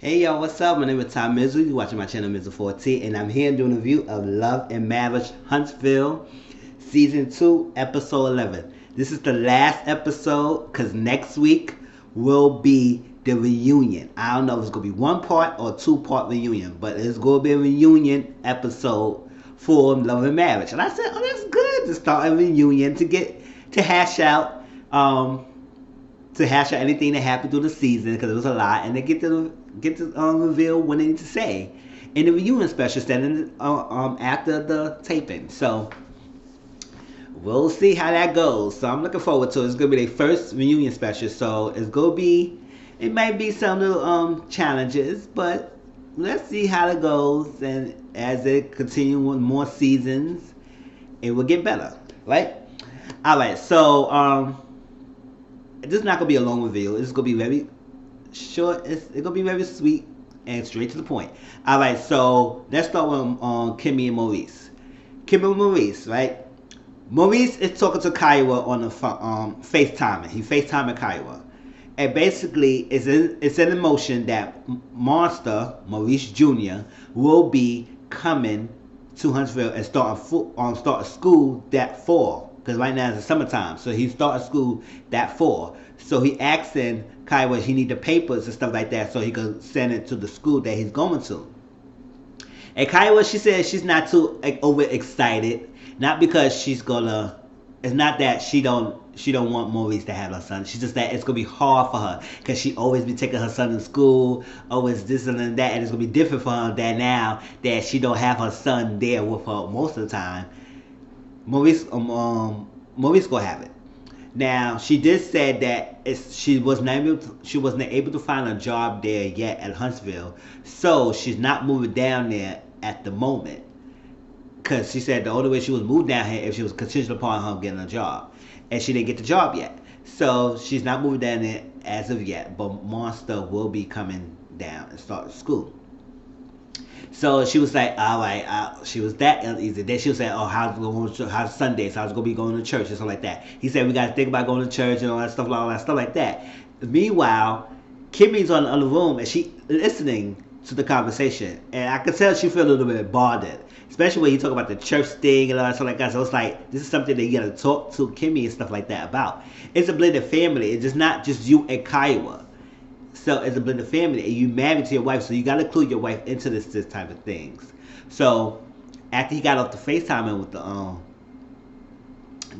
Hey yo, what's up? My name is Mizzle. You're watching my channel Mizzle 14, and I'm here doing a review of Love and Marriage Huntsville Season 2, Episode 11. This is the last episode because next week will be the reunion. I don't know if it's going to be one part or two-part reunion, but it's going to be a reunion episode for Love and Marriage. And I said, oh, that's good to start a reunion to hash out anything that happened through the season because it was a lot, and they get to reveal what they need to say in the reunion special standing after the taping. So we'll see how that goes. So I'm looking forward to it. It's gonna be their first reunion special, so it might be some little challenges, but let's see how it goes. And as it continues with more seasons, it will get better, right? All right, so this is not gonna be a long review. It's gonna be very short. It's gonna be very sweet and straight to the point. All right, so let's start with Kimmy and Maurice. Kimmy and Maurice, right? Maurice is talking to Kiowa on the FaceTiming. He FaceTiming Kiowa, and basically it's an emotion that Monster Maurice Jr. will be coming to Huntsville and start a school that fall. Because right now it's the summertime, so he's starting school that fall. So he asking Kiowa he need the papers and stuff like that so he could send it to the school that he's going to. And Kiowa, she says she's not too overexcited, not because it's not that she don't want Maurice to have her son. She's just that it's gonna be hard for her because she always be taking her son to school, always this and that, and it's gonna be different for her that now that she don't have her son there with her most of the time. Maurice gonna have it. Now she did say that she wasn't able to find a job there yet at Huntsville, so she's not moving down there at the moment. Cause she said the only way she was moved down here if she was contingent upon her getting a job, and she didn't get the job yet, so she's not moving down there as of yet. But Monster will be coming down and start school. So she was like, all right, she was that uneasy. Then she was saying, oh, how's Sundays? How's it going to be going to church and stuff like that? He said, we got to think about going to church and all that stuff like that. Meanwhile, Kimmy's on the other room and she listening to the conversation. And I could tell she felt a little bit bothered, especially when you talk about the church thing and all that stuff like that. So it's like, this is something that you got to talk to Kimmy and stuff like that about. It's a blended family. It's just not just you and Kiowa. So it's a blended family, and you married to your wife, so you got to include your wife into this type of things. So after he got off the FaceTime with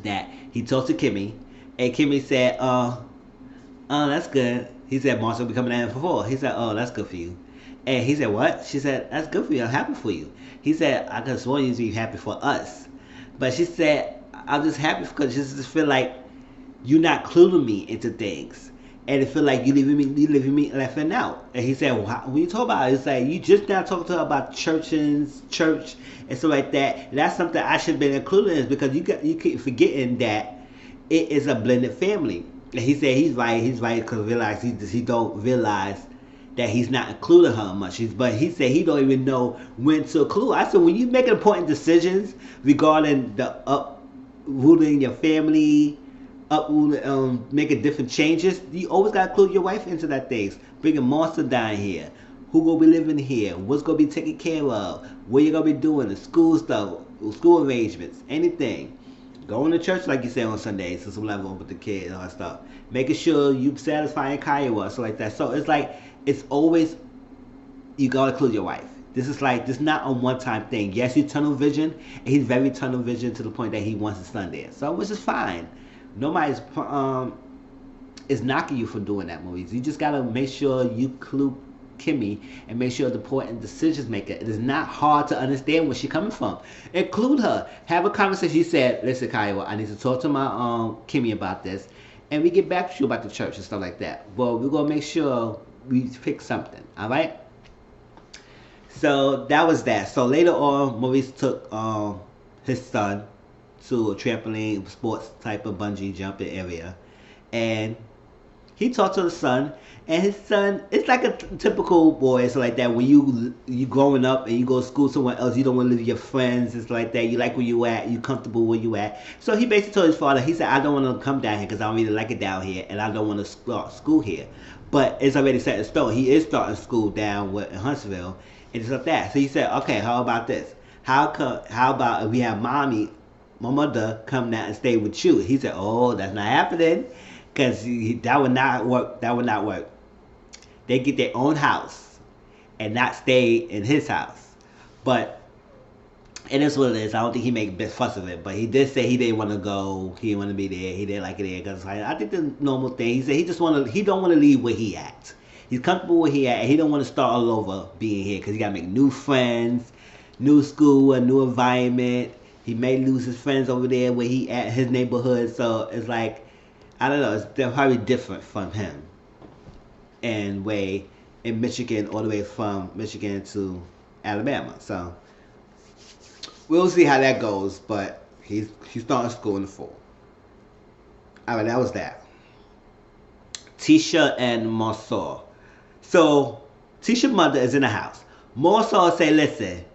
that he talked to Kimmy, and Kimmy said, "Oh, that's good." He said, "Marshall will be coming down for 4." He said, "Oh, that's good for you." And he said, "What?" She said, "That's good for you. I'm happy for you." He said, "I could have sworn you'd be happy for us," but she said, "I'm just happy because you just feel like you're not including me into things." And it feel like you leaving me laughing out. And he said, well, when you talk about it, it's like you just now talking to her about church and stuff like that. And that's something I should have been included in because you keep forgetting that it is a blended family. And he said he's right because he don't realize that he's not including her much. But he said he don't even know when to include. I said when you make important decisions regarding the uprooting your family, making different changes, you always gotta include your wife into that things. Bringing Monster down here, who gonna be living here, what's gonna be taken care of, what you gonna be doing, the school stuff, school arrangements, anything. Going to church like you said on Sundays to some level with the kids and all that stuff. Making sure you satisfying Kiowa, so like that. So it's like it's always you gotta include your wife. This is not a one-time thing. Yes, he's tunnel vision, and he's very tunnel vision to the point that he wants his son there. So which is fine. Nobody's is knocking you for doing that, Maurice. You just gotta make sure you include Kimmy and make sure the important decisions maker. It is not hard to understand where she's coming from. Include her. Have a conversation. You said, "Listen, Kiowa, I need to talk to my Kimmy about this, and we get back to you about the church and stuff like that. Well, we're gonna make sure we fix something. All right." So that was that. So later on, Maurice took his son to a trampoline sports type of bungee jumping area, and he talked to the son, and his son, it's like a typical boy. It's like that when you growing up and you go to school somewhere else, you don't want to live with your friends. It's like that. You like where you at. You comfortable where you at. So he basically told his father, he said, I don't want to come down here because I don't really like it down here, and I don't want to start school here. but it's already set in stone. He is starting school down in Huntsville, and just like that. So he said, okay, how about this? How about if we have my mother, come down and stay with you? He said, oh, that's not happening, because that would not work. That would not work. They get their own house and not stay in his house. But it is what it is. I don't think he made a big fuss of it. But he did say he didn't want to go. He didn't want to be there. He didn't like it there. Because I think the normal thing. He said he don't want to leave where he at. He's comfortable where he at. And he don't want to start all over being here. Because he got to make new friends, new school, a new environment. He may lose his friends over there where he at, his neighborhood. So it's like, I don't know. They're probably different from him. And way in Michigan, all the way from Michigan to Alabama. So we'll see how that goes, but he's starting school in the fall. Alright, that was that. Tisha and Marsaw. So Tisha's mother is in the house. Marsaw say, listen,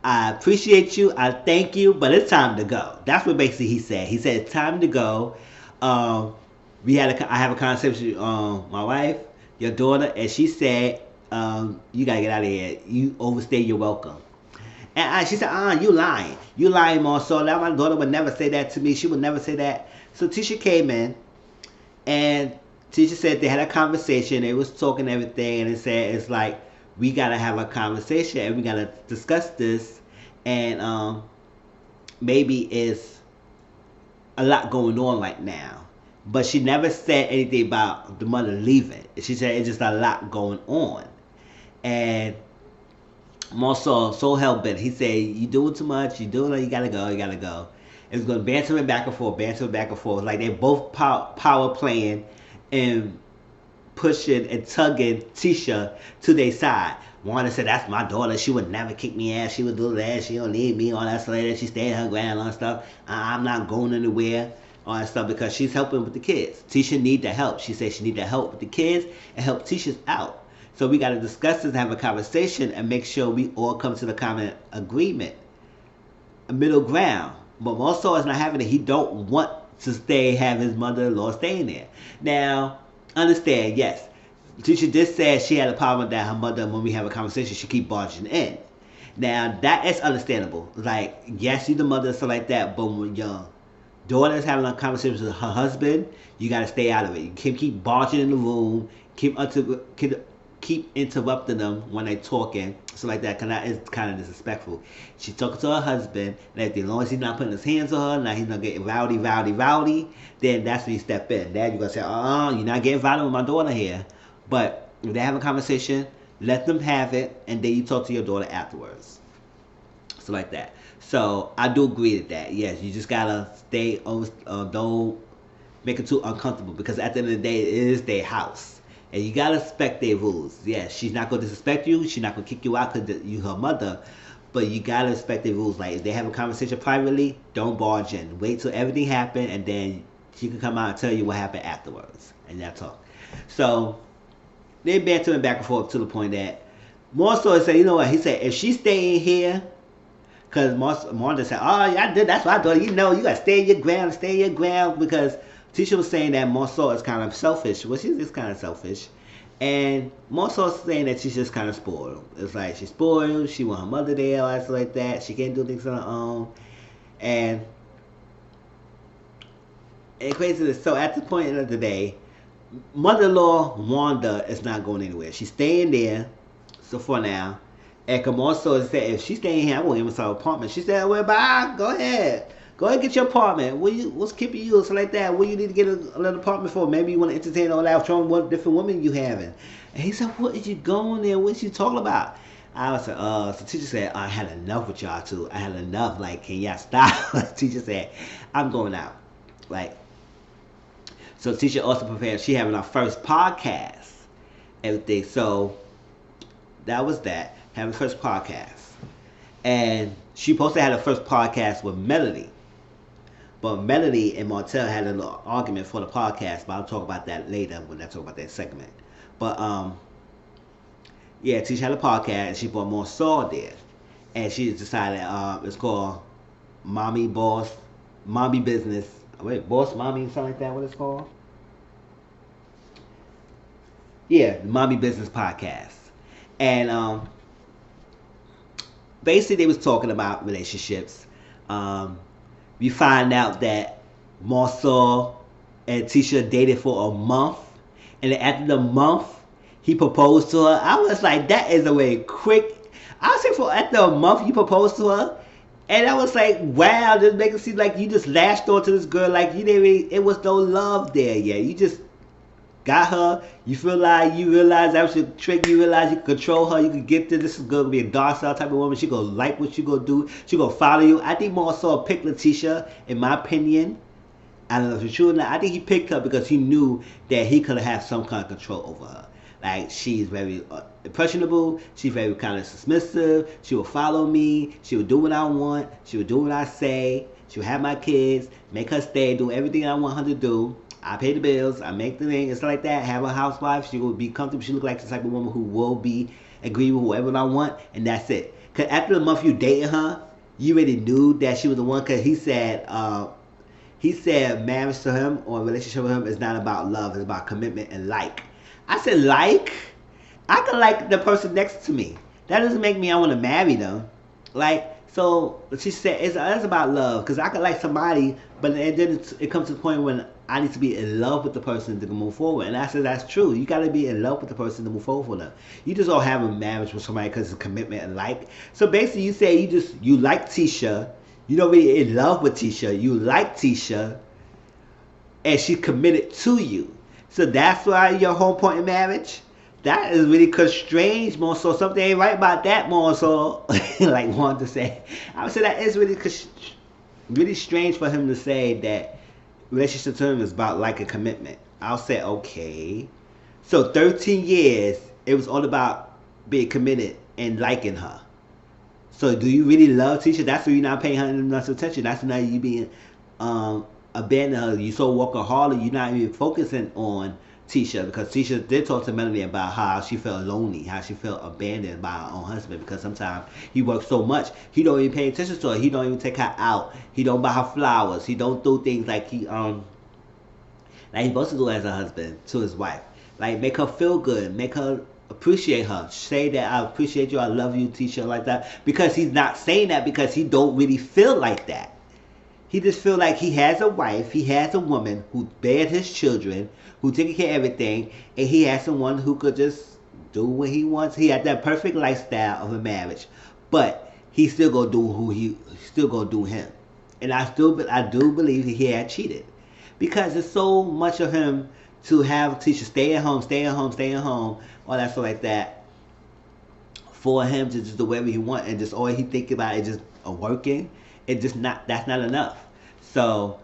I appreciate you, I thank you, but it's time to go. That's what basically he said. He said it's time to go. I have a conversation with my wife, your daughter, and she said, you gotta get out of here. You overstayed your welcome. And she said, you lying. You lying, Marsaw. Now my daughter would never say that to me. She would never say that. So Tisha came in, and Tisha said they had a conversation. They was talking everything, and it said it's like, we gotta have a conversation, and we gotta discuss this, and maybe it's a lot going on right now. But she never said anything about the mother leaving. She said it's just a lot going on. And Marsaw so hell-bent. He said, you doing too much, you doing it, you gotta go, you gotta go. It was going bantering back and forth. Like they both power playing and pushing and tugging Tisha to their side. Wanda said, that's my daughter, she would never kick me ass, she would do that, she don't need me, all that stuff, she stayed her ground, all that stuff. I'm not going anywhere, all that stuff, because she's helping with the kids. Tisha need the help. She said she need the help with the kids and help Tisha's out. So we got to discuss this and have a conversation and make sure we all come to the common agreement, a middle ground. But Marsaw is not having it. He don't want to have his mother-in-law staying there. Now, understand, yes, Tisha did say she had a problem that her mother, when we have a conversation, she keep barging in. Now, that is understandable. Like, yes, you're the mother and stuff like that, but when your daughter is having a conversation with her husband, you got to stay out of it. You can't keep barging in the room, keep interrupting them when they're talking, so like that, because that is kind of disrespectful. She's talking to her husband, and as long as he's not putting his hands on her, now he's not getting rowdy, then that's when you step in. Then you're going to say, you're not getting rowdy with my daughter here. But if they have a conversation, let them have it, and then you talk to your daughter afterwards. So like that. So I do agree with that. Yes, you just got to stay, don't make it too uncomfortable, because at the end of the day, it is their house. And you gotta respect their rules. Yes, she's not gonna disrespect you. She's not gonna kick you out because you her mother. But you gotta respect their rules. Like if they have a conversation privately, don't barge in. Wait till everything happens, and then she can come out and tell you what happened afterwards, and that's all. So they bantering back and forth to the point that Marsaw said, you know what? He said if she's staying here, because Martha said, yeah, I did. That's what I thought. You know, you gotta stay your ground, because Tisha was saying that Marsaw is kind of selfish. Well, she's just kind of selfish. And Marsaw is saying that she's just kind of spoiled. It's like she's spoiled. She want her mother there, all that stuff like that. She can't do things on her own. And crazy. So at the point of the day, mother-in-law Wanda is not going anywhere. She's staying there. So for now. And Marsaw said, if she's staying here, I won't even sell an apartment. She said, well, bye. Go ahead. Go ahead and get your apartment. What's keeping you? So like that. What you need to get another apartment for? Maybe you want to entertain all that, showing what different women you having. And he said, what is you going there? What you talking about? I was like, so teacher said, I had enough with y'all two. I had enough. Like, can y'all stop? Teacher said, I'm going out. Like, so teacher also prepared. She having our first podcast. Everything. So that was that. Having first podcast. And she supposed to have the first podcast with Melody. But Melody and Martell had a little argument for the podcast, but I'll talk about that later when I talk about that segment. But yeah, Tisha had a podcast and she brought Marsaw there. And she decided it's called Mommy Business. Wait, Boss Mommy, something like that, what it's called? Yeah, the Mommy Business Podcast. And basically they was talking about relationships. Um, we find out that Marcel and Tisha dated for a month, and then after the month, he proposed to her. I was like, that is a way quick. I was say for after a month you proposed to her, and I was like, wow, this makes it seem like you just lashed onto this girl like you didn't really, it was no love there yet. You just got her. You feel like you realize that was a trick. You realize you can control her. You can get to this is gonna be a docile type of woman. She gonna like what you gonna do. She gonna follow you. I think Marcel picked Letitia, in my opinion. I don't know if it's true or not. I think he picked her because he knew that he could have some kind of control over her. Like, she's very impressionable. She's very kind of submissive. She will follow me. She will do what I want. She will do what I say. She will have my kids, make her stay, do everything I want her to do. I pay the bills. I make the thing. It's like that. Have a housewife. She will be comfortable. She look like the type of woman who will be agree with whoever I want, and that's it. Cause after the month you dating her, you already knew that she was the one. Cause he said marriage to him or a relationship with him is not about love. It's about commitment and like. I said like. I can like the person next to me. That doesn't make me I want to marry them. Like, so she said it's about love. Because I could like somebody, but then it comes to the point when I need to be in love with the person to move forward. And I said that's true. You got to be in love with the person to move forward for them. You just don't have a marriage with somebody because it's commitment and like. So basically you say you like Tisha. You don't really in love with Tisha. You like Tisha. And she's committed to you. So that's why your whole point in marriage. That is really strange, more so. Something ain't right about that, more so. Like wanted to say. I would say that is really strange for him to say that relationship to him is about like a commitment. I'll say, okay. So 13 years, it was all about being committed and liking her. So do you really love Tisha? That's why you're not paying her enough attention. That's why you being abandoning her. You so workaholic, you're not even focusing on Tisha, because Tisha did talk to Melanie about how she felt lonely, how she felt abandoned by her own husband, because sometimes he works so much, he don't even pay attention to her. He don't even take her out. He don't buy her flowers. He don't do things like he's supposed to do as a husband to his wife. Like make her feel good, make her appreciate her. Say that I appreciate you, I love you, Tisha, like that. Because he's not saying that because he don't really feel like that. He just feel like he has a wife, he has a woman who bared his children, who taking care of everything, and he has someone who could just do what he wants. He had that perfect lifestyle of a marriage, but he still gonna do him. And I do believe he had cheated, because it's so much of him to have Tisha stay at home, all that stuff like that, for him to just do whatever he want, and just all he think about is just working. That's not enough. So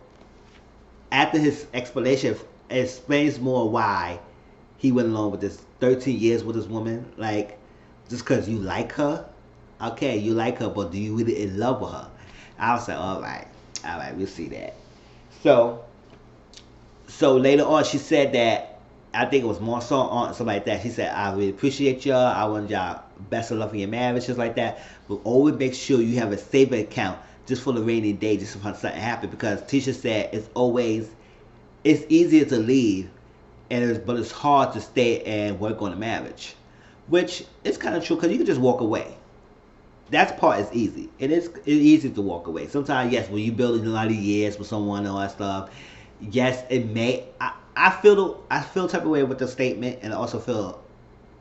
after his explanation, it explains more why he went along with this 13 years with this woman. Like, just because you like her, okay, you like her, but do you really in love with her? I was like, all right, we'll see that. So later on, she said that, I think it was Marcel or something like that. She said, I really appreciate y'all. I want y'all best of luck in your marriage, just like that. But always make sure you have a saving account just for the rainy day, just if something happens. Because Tisha said it's easier to leave, but it's hard to stay and work on a marriage. Which is kind of true, because you can just walk away. That part is easy. It's easy to walk away. Sometimes, yes, when you build a lot of years with someone and all that stuff, yes, it may. I feel type of way with the statement, and I also feel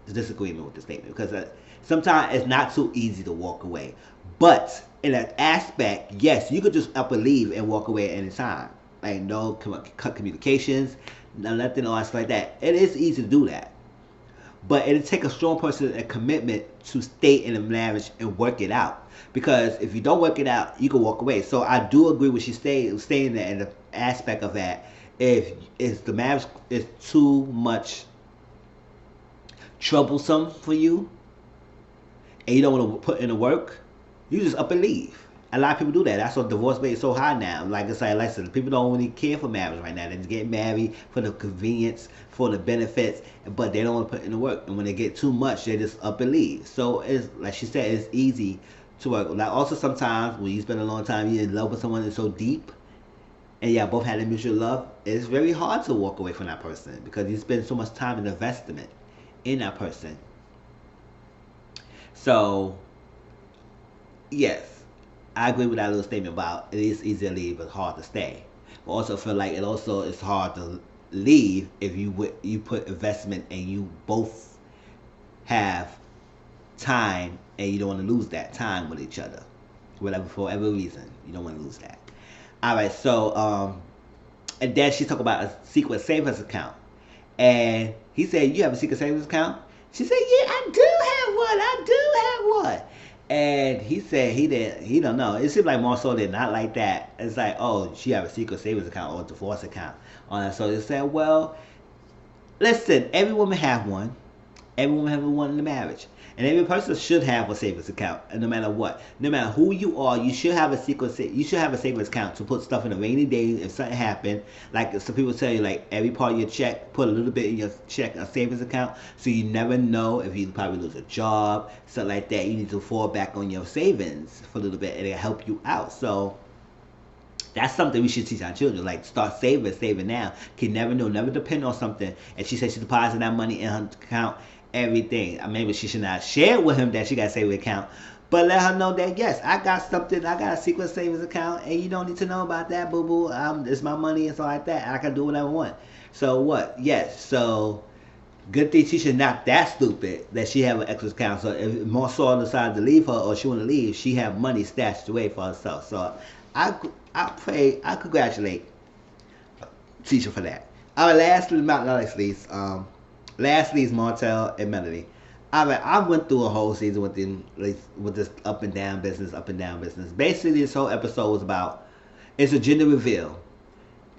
disagreement with the statement, because sometimes it's not so easy to walk away. But in that aspect, yes, you could just up and leave and walk away at any time. Like no cut communications, nothing else like that. It is easy to do that, but it'll take a strong person and commitment to stay in a marriage and work it out. Because if you don't work it out, you can walk away. So I do agree with she's saying that in the aspect of that. If the marriage is too much troublesome for you, and you don't want to put in the work, you just up and leave. A lot of people do that. That's why divorce rate is so high now. Like I said, listen, people don't really care for marriage right now. They just get married for the convenience, for the benefits, but they don't want to put in the work. And when they get too much, they just up and leave. So it's like she said, it's easy to work. Like also sometimes when you spend a long time, you're in love with someone that's so deep, and yeah, both had a mutual love, it's very hard to walk away from that person, because you spend so much time in investment. in that person. So, yes, I agree with that little statement about it is easy to leave but hard to stay. But also feel like it also is hard to leave if you put investment and you both have time and you don't want to lose that time with each other. Whatever, for whatever reason, you don't want to lose that. All right, so and then she talked about a secret savings account, and he said, "You have a secret savings account?" She said, "Yeah, I do have one. I do have one." And he said he didn't. He don't know. It seemed like Marcel did not like that. It's like, oh, she have a secret savings account or a divorce account on that. So he said, well, listen, every woman have one. Every woman have one in the marriage. And every person should have a savings account, and no matter what, no matter who you are, you should have a you should have a savings account to put stuff in a rainy day if something happened. Like some people tell you, like every part of your check, put a little bit in your check, a savings account, so you never know if you probably lose a job, something like that. You need to fall back on your savings for a little bit, and it'll help you out. So that's something we should teach our children. Like, start saving now. Can never know, never depend on something. And she said she deposited that money in her account, everything. Maybe she should not share with him that she got a savings account, but let her know that, yes, I got something, I got a secret savings account, and you don't need to know about that, boo boo. It's my money and stuff like that. I can do what I want. So what? Yes. So good thing she's not that stupid that she have an extra account. So if Marcel decided to leave her or she want to leave, she have money stashed away for herself. So I congratulate Tisha for that. All right, lastly, not least, lastly is Martell and Melody. All right, I went through a whole season with them, with this up and down business. Basically, this whole episode was about, it's a gender reveal.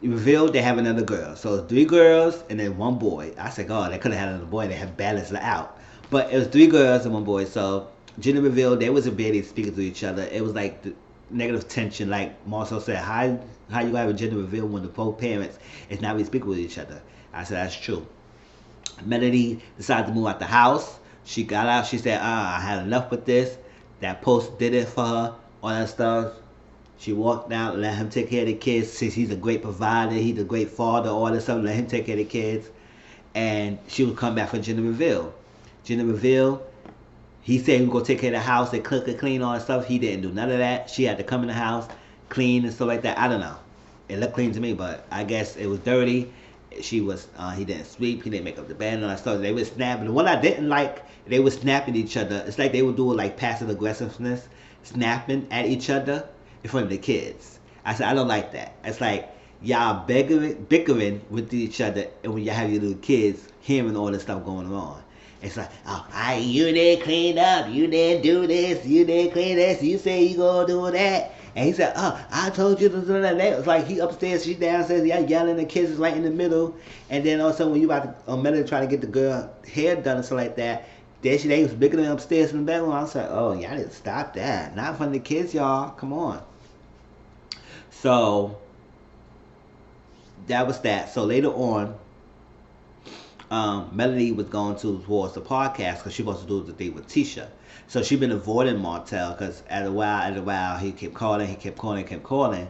You revealed they have another girl. So it's 3 girls and then 1 boy. I said, oh, they could have had another boy. They had balanced it out. But it was 3 girls and 1 boy. So gender reveal, they wasn't barely speaking to each other. It was like the negative tension. Like Marcel said, how you gonna have a gender reveal when the both parents is not really speaking with each other? I said, that's true. Melody decided to move out the house. She got out. She said, I had enough with this. That post did it for her. All that stuff. She walked out, let him take care of the kids. Since he's a great provider, he's a great father, all this stuff, let him take care of the kids. And she would come back for gender reveal. Gender reveal, he said he was going to take care of the house and cook and clean all that stuff. He didn't do none of that. She had to come in the house, clean and stuff like that. I don't know. It looked clean to me, but I guess it was dirty. He didn't sweep, he didn't make up the bed and all that stuff. They were snapping. The one I didn't like, they were snapping at each other. It's like they were doing like passive aggressiveness, snapping at each other in front of the kids. I said, I don't like that. It's like y'all bickering with each other, and when you have your little kids hearing all this stuff going on. It's like, oh, you didn't clean up, you didn't do this, you didn't clean this, you say you gonna do that. And he said, oh, I told you to do that. It's like he upstairs, she downstairs, y'all yelling, the kids is right in the middle. And then all of a sudden when you about to, Melody trying to get the girl hair done and stuff like that, they was bickering upstairs in the bedroom. I was like, oh, y'all didn't stop that. Not in front of the kids, y'all. Come on. So that was that. So later on, Melody was going towards the podcast because she was supposed to do the thing with Tisha. So she been avoiding Martell because at a while he kept calling,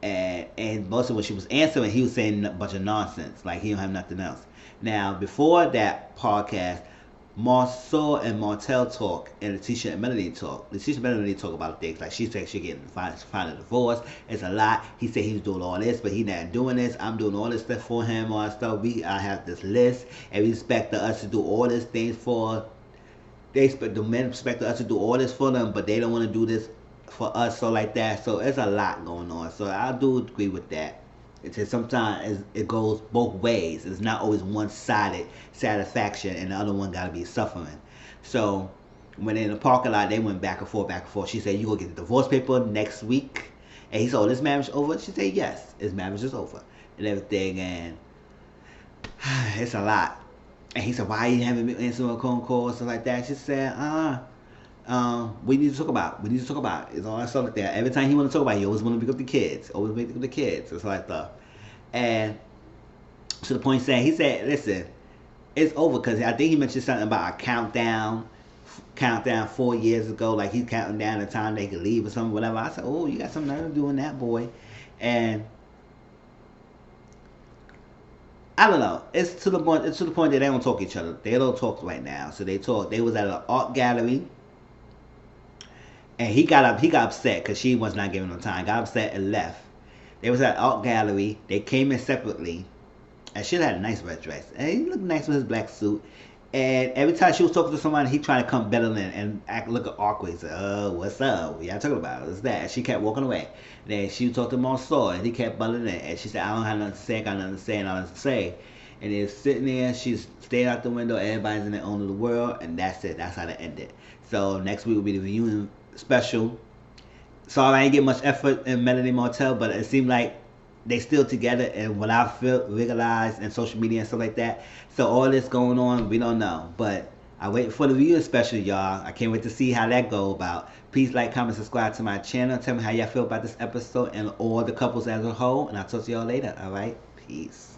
and most of what she was answering, he was saying a bunch of nonsense, like he don't have nothing else. Now before that podcast, Marcel and Martell talk, and Letitia and Melody talk. Letitia and Melody talk about things like she said she getting find a divorce. It's a lot. He said he's doing all this, but he not doing this. I'm doing all this stuff for him, all that stuff. I have this list, and we expect us to do all these things for. The men expect us to do all this for them, but they don't want to do this for us, so like that. So it's a lot going on. So I do agree with that. It's just sometimes it goes both ways. It's not always one-sided satisfaction, and the other one got to be suffering. So when in the parking lot, they went back and forth. She said, you go get the divorce paper next week. And he said, oh, this marriage over? She said, yes, his marriage is over. And everything, and it's a lot. And he said, why you haven't been answering a phone call and stuff like that? She said, we need to talk about it. It's all that stuff like that. Every time he want to talk about it, he always want to pick up the kids. It's like that. And to the point saying, he said, listen, it's over, because I think he mentioned something about a countdown 4 years ago, like he's counting down the time they could leave or something, whatever. I said, oh, you got some nerve doing that, boy. And I don't know. It's to the point. It's to the point that they don't talk to each other. They don't talk right now. So they talk. They was at an art gallery, and he got up. He got upset because she was not giving him time. Got upset and left. They was at an art gallery. They came in separately, and she had a nice red dress, and he looked nice with his black suit. And every time she was talking to someone, he trying to come better than and act look awkward. He said, what's up? What y'all talking about? What's that? And she kept walking away. Then she talked to him on store, and he kept butting in. And she said, I don't have nothing to say. I got nothing to say. And I nothing to say. And then sitting there, she's staying out the window. Everybody's in their own little world, and that's it. That's how it ended. So next week will be the reunion special. Sorry, I ain't get much effort in Melanie Martell, but it seemed like they still together, and what I feel realized in social media and stuff like that. So all this going on, we don't know. But I wait for the reunion special, y'all. I can't wait to see how that go about. Please like, comment, subscribe to my channel. Tell me how y'all feel about this episode and all the couples as a whole. And I'll talk to y'all later. All right? Peace.